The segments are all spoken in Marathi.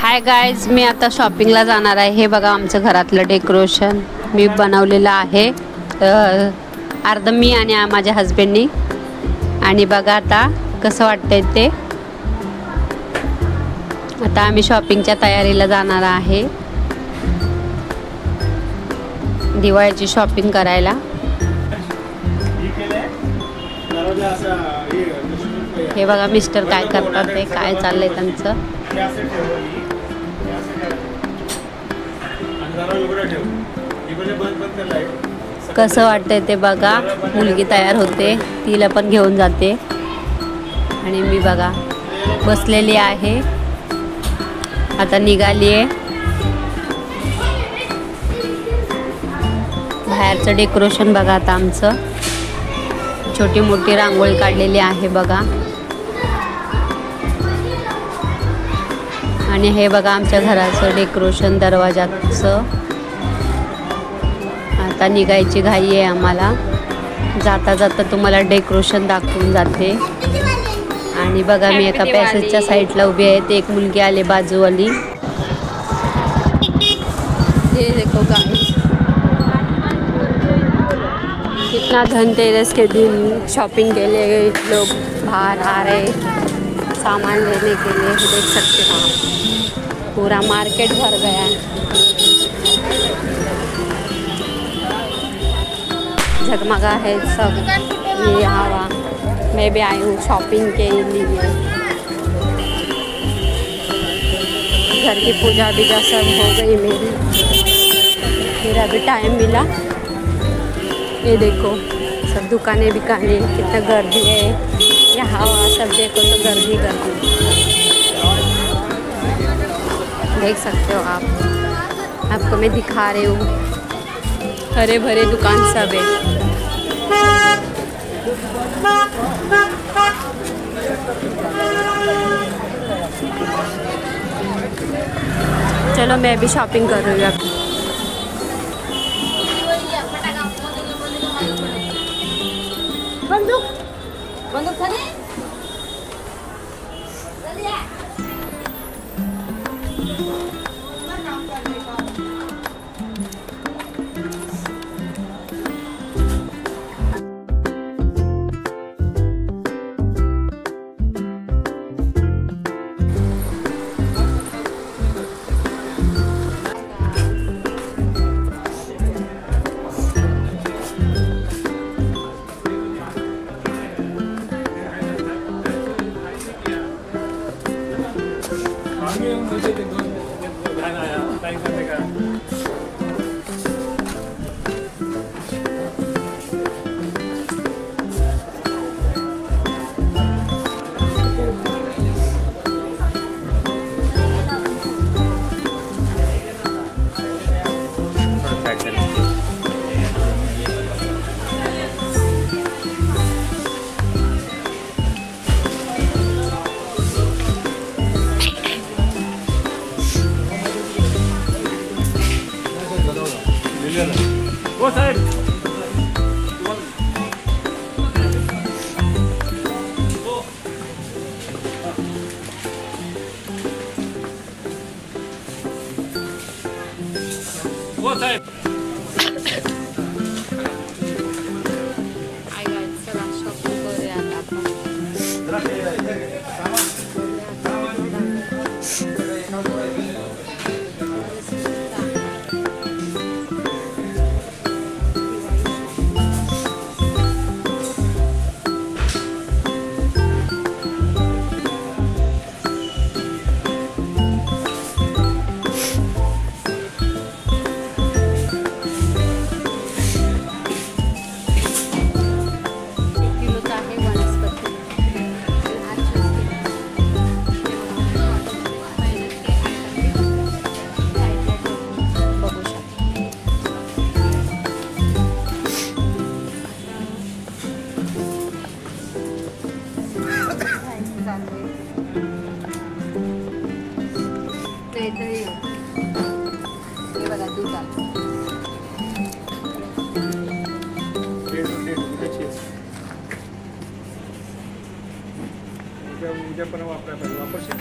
हाय गाइज, मी आता शॉपिंगला जाणार आहे। हे बघा आमचं घरातलं डेकोरेशन मी बनवलेलं आहे, अर्ध मी आणि माझ्या हस्बंडनी। आणि बघा आता कसं वाटतंय ते। आता आम्ही शॉपिंगच्या तयारीला जाणार आहे, दिवाळीची शॉपिंग करायला। हे बघा मिस्टर काय करतात, ते काय चाललंय त्यांचं। कसं वाटतंय ते बघा। मुलगी तयार होते, तिला पण घेऊन जाते आणि मी बघा बसलेली आहे, आता निघाली आहे। बाहेरचं डेकोरेशन बघा आता आमचं, छोटी मोठी रांगोळी काढलेली आहे बघा। आणि हे बघा आमच्या घराचं डेकोरेशन दरवाजाचं। आता निघायची घाई आहे आम्हाला, जाता जाता तुम्हाला डेकोरेशन दाखवून जाते। आणि बघा मी एका पॅसेजच्या साईडला उभी आहे, ते एक मुलगी आली बाजूवाली। ये देखो गाइस, कितना धनतेरस के दिन शॉपिंग के लिए लोग बाहर आ रहे सामान लेने के लिए। देख सकते हो आप, पूरा मार्केट भर गया। जगमगा है सब, ये यहाँ मैं भी आई हूँ शॉपिंग के लिए। घर की पूजा बीजा सब हो गई मेरी, फिर अभी टाइम मिला। ये देखो सब दुकानें बिकाने, कितना गर्दी है यहाँ वहाँ, सब देखो तो गर्दी गर्दी। देख सकते हो आप, आपको मैं दिखा रही हूँ, हरे भरे दुकान सब है। चलो मैं भी शॉपिंग कर रही हूँ अब। बंदूक बंदूक था नहीं? वो साइड वो साइड उद्या पण वापरायला वापरशील.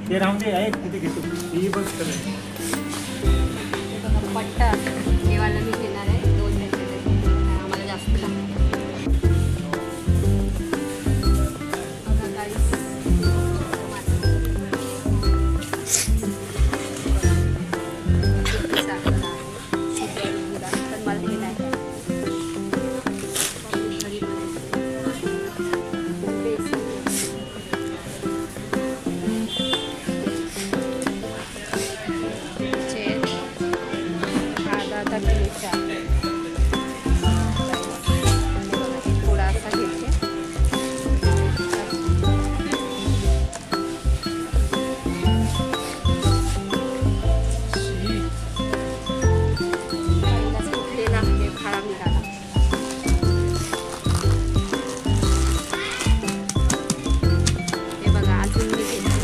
ते राहून दे आहे तिथे घेतो ही बघ पट्टा देवाला मी घेणार आहे 2 पॅकेट आम्हाला जास्त लागतं बघा गाईस पण मला हे नाही थोडासा घेते सुटलेला आहे खडा मिळाला हे बघा अजून मी घेते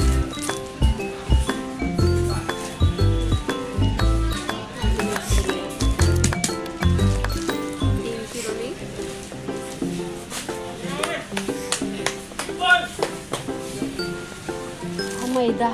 मैदा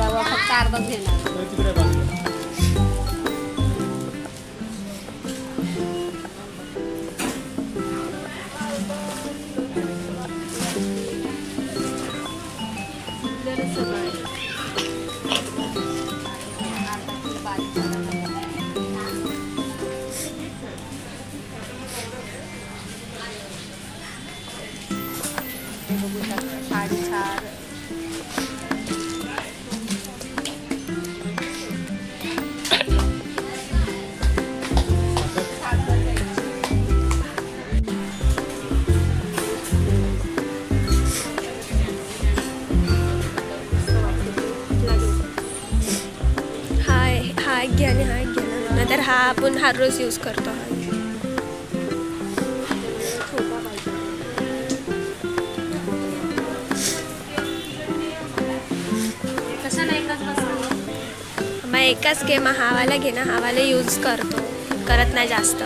रवा फक्त अर्धाच घेणार बघू शकता 4.5 हा घ्या आणि हा घ्या नंतर हा आपण हर रोज यूज करतो मग एकच घे मग हावाला घे ना हावाला यूज करतो करत नाही जास्त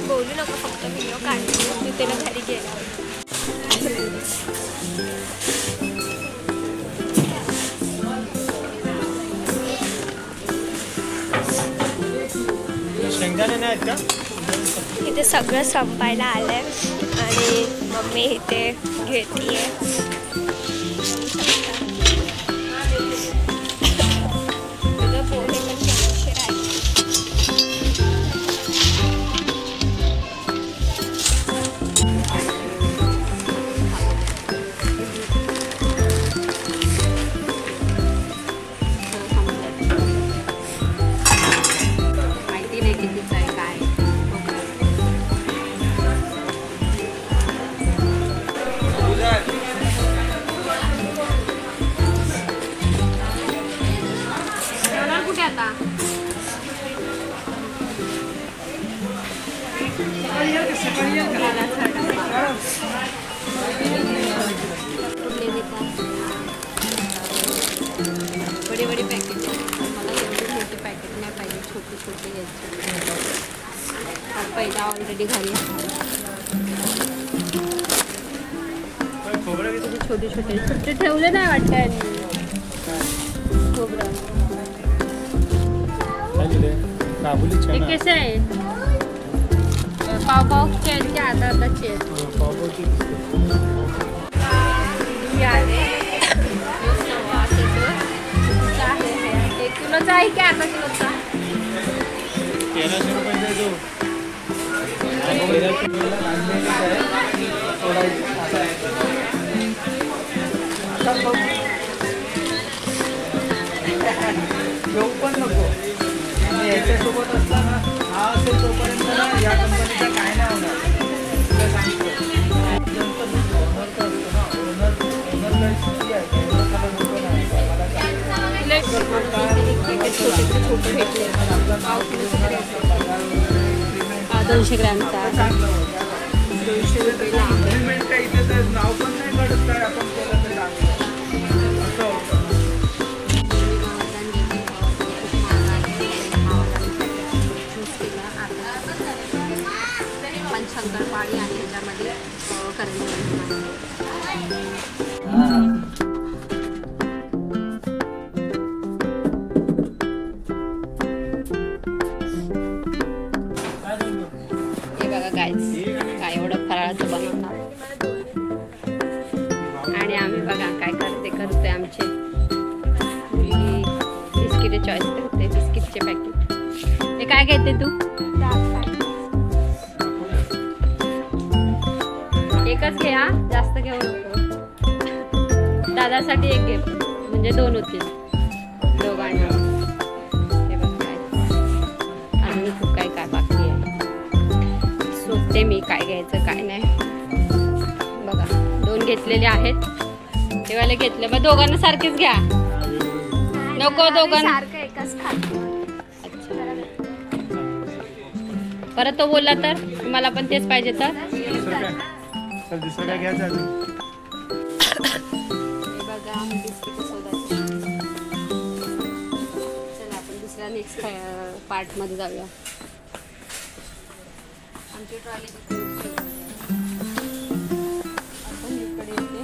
बोलू नका फक्त व्हिडिओ काढतो मी त्याला घरी गेला शेंगदाणे नाही आहेत का इथे सगळं संपायला आलंय आणि मम्मी इथे घेतीये बड़े बड़े पैकेट मला एवढे मोठे पैकेट नाही पाहिजे छोटे छोटे घ्यायचे पहिला ऑलरेडी घरी छोटे छोटे छोटे ठेवले नाही वाटतं यांनी. खोबरं हे कसे आहे? पाव पावचे आहेत की अर्धा अर्धाचे आहेत? एक किलोचा आहे की अर्धा किलोचा? 1300 रुपये दे दो. पण नको याच्यासोबत असताना हा असेल तोपर्यंत ना या कंपनीचा काय नाही होणार. छोटे भेटले 200 ग्रॅमचा 200 रुपयाला. नाव पण नाही कळत काय आपण केलं तर शंकरपाळी आणि त्याच्यामध्ये करंजी. हे बघा गाईज काय एवढं फराळाचं बनवणार. आणि आम्ही बघा काय करतोय आमचे बिस्किट चॉईस करते. बिस्किटचे पॅकेट हे काय घेते तू? एकच घे हा, जास्त घेऊ नको. दादासाठी एक घे म्हणजे 2 होतील दोघांना. हे बघा अजून खूप काय काय बाकी आहे. सोचते मी काय घ्यायचं काय नाही. बघा 2 घेतलेले आहेत. तेवाले घेतले मग दोघांना सारखेच घ्या. नको दोघांना एकच खातो. अच्छा परत तो बोलला तर मला पण तेच पाहिजे तर दुसरं काय घ्यायचं अजून. हे बघा बिस्किट सोदाचे. चला आपण दुसऱ्या नेक्स्ट पार्टमध्ये जाऊया. आमची ट्रॉली आपण इकडे येते.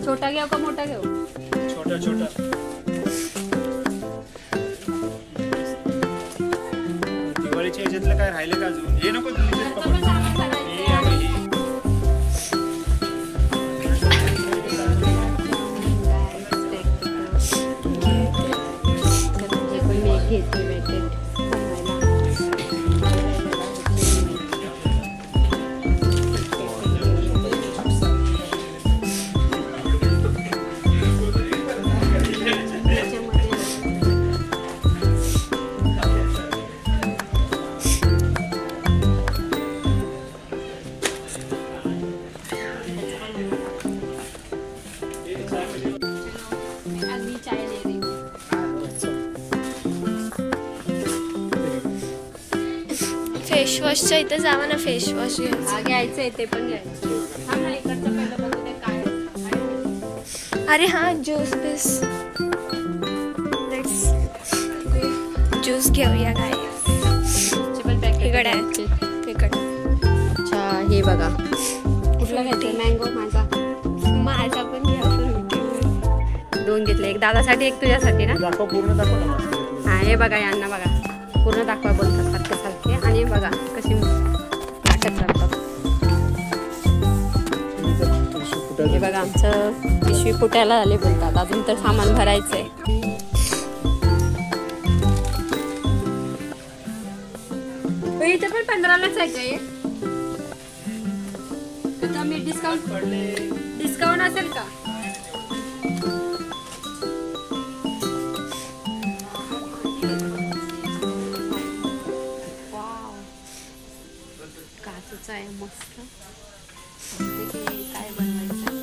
छोटा घेऊ का मोठा घेऊ? छोटा छोटा. दिवाळीच्या ह्याच्यातलं काय राहिले का अजून? हे नको फेस वॉशच्या इथे जावा ना. फेस वॉश घ्यायचं आहे ते पण घ्यायचं. अरे हा ज्यूस पीस लेट्स ज्यूस घेऊया काय. इकडे आहे इकडे. अच्छा हे बघा कुठला घ्यायचं? मँगो माझा पण घ्या. 2 घेतले. एक दादासाठी एक तुझ्यासाठी ना. दाखव पूर्ण दाखव ना. हा हे बघा यांना बघा पूर्ण दाखवा बोलतात सारखे सारखे. आणि बघा कशी वाटत राहतात. हे बघा आमचं पिशवी फुटायला आले बोलतात. अजून तर सामान भरायचंय. इथे पण 15लाच आहे काय? मी डिस्काउंट असेल का? काचेचं आहे मस्त. काय बनवायचं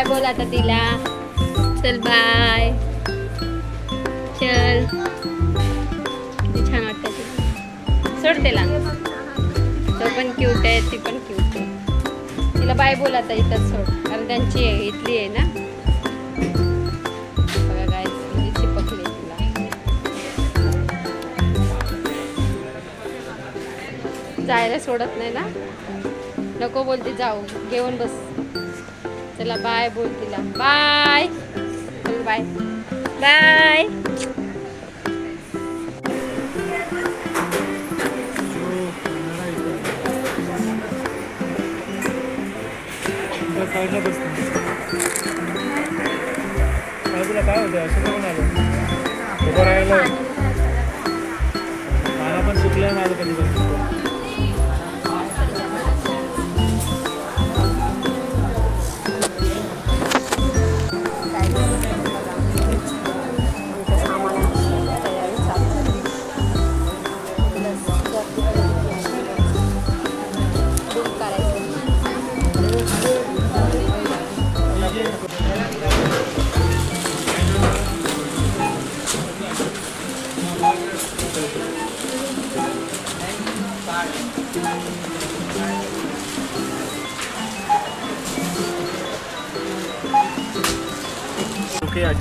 बाय बोल आता तिला. चल बाय. चल. किती छान वाटतं तिला. सोड तिला. तो पण क्यूट आहे, ती पण क्यूट आहे. तिला बाय बोल आता इथंच सोड, कारण त्यांची आहे, इथली आहे ना. बघा काय चिपकली तिला. जायला सोडत नाही ना. नको बोलते जाऊ, घेऊन बस. चला बाय बोल तिला. Bye bye bye. तुला काय होतं असं कोण आलं उभं राहायला मला पण सुटलंय माझं कधी पण.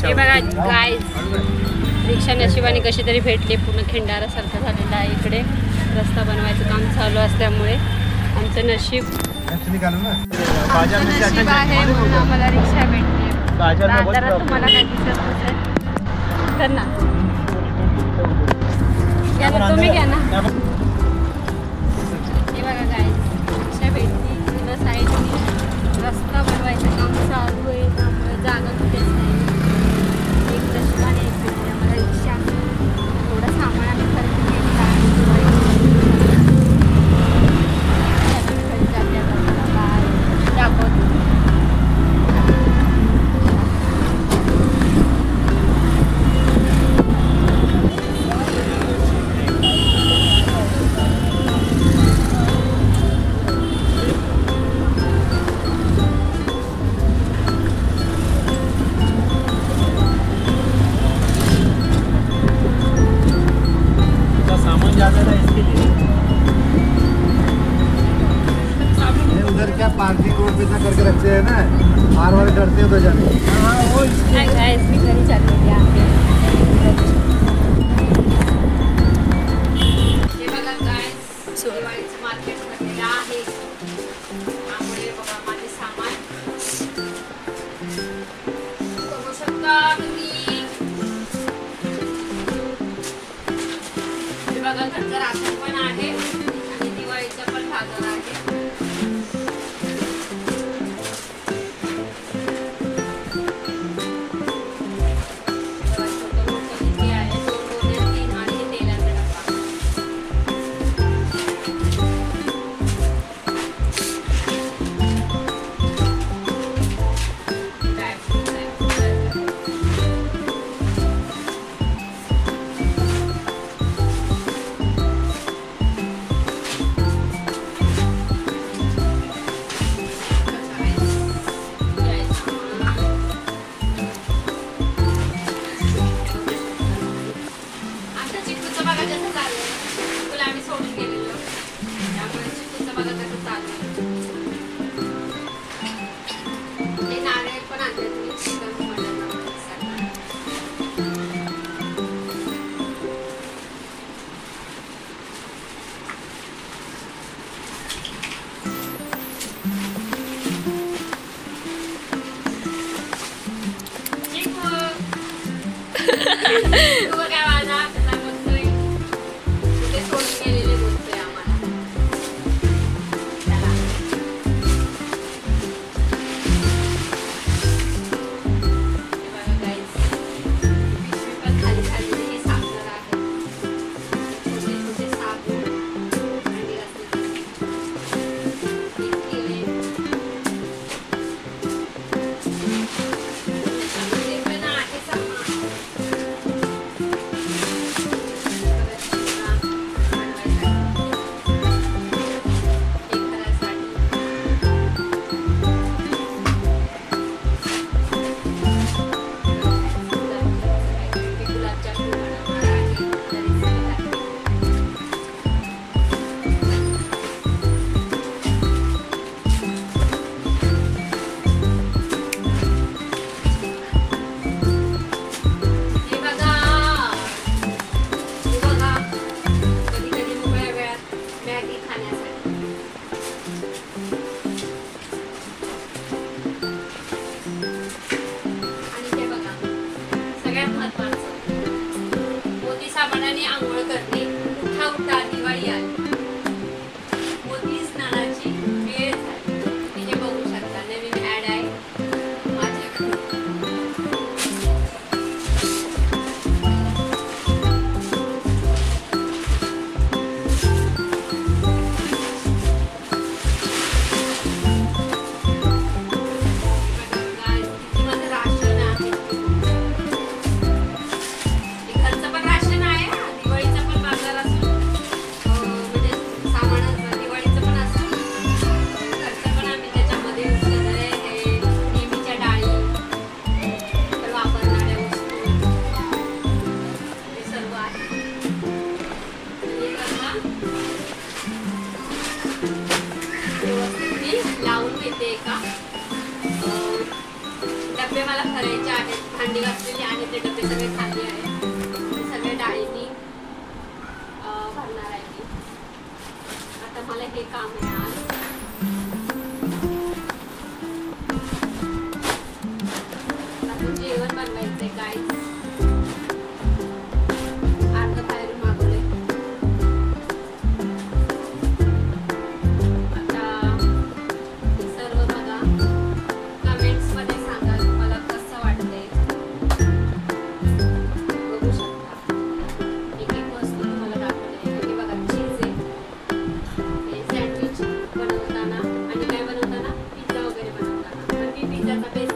हे बघा गाईज, रिक्षा नशिबाने कशी तरी भेटली. पूर्ण खिंडारासारखं झालेलं आहे. इकडे रस्ता बनवायचं काम चालू असल्यामुळे आमचं नशीब आहे म्हणून आम्हाला रिक्षा भेटली. बाजारात तुम्हाला काय दिसत नसेल तर ना घ्या ना, तुम्ही घ्या ना. हे बघा गाईज, रिक्षा भेटली. तुला साईडने रस्ता बनवायचं काम चालू आहे, त्यामुळे जागा कुठेच नाही. एक नशिबाने एक भेटली आम्हाला रिक्षा. थोडं सामान आम्ही खरेदी केलं दाखवतो. पार्किंग रोड पे करके रखते हैं ना, बार बार करते हो तो जाने. मी घरी चाललेली आहे. हे बघा गाईज, दिवाळीचं मार्केट भरलेलं आहे. त्यामुळे बघा माझे सामान बघू शकता तुम्ही. हे बघा घरचं राशन पण आहे आणि दिवाळीचा पण बाजार आहे. पाण्याने आंघोळ करणे. उठा उठा दिवाळी आली. मोती स्नानाची वेळ झाली. हे बघू शकता नवीन ऍड आहे माझ्याकडे. लावून घेते एका डबे मला भरायचे आहेत. भांडी घासलेली आणि ते डबे सगळे खाली आहेत. ते सगळे डाळीनी भरणार आहे मी. आता मला हे काम मिळालं. आता जेवण बनवायचंय काय. अर्ध बाहेरून मागवले. बनवताना आणि काय बनवताना पिझ्झा वगैरे बनवताना पण मी पिझ्झाचा बेस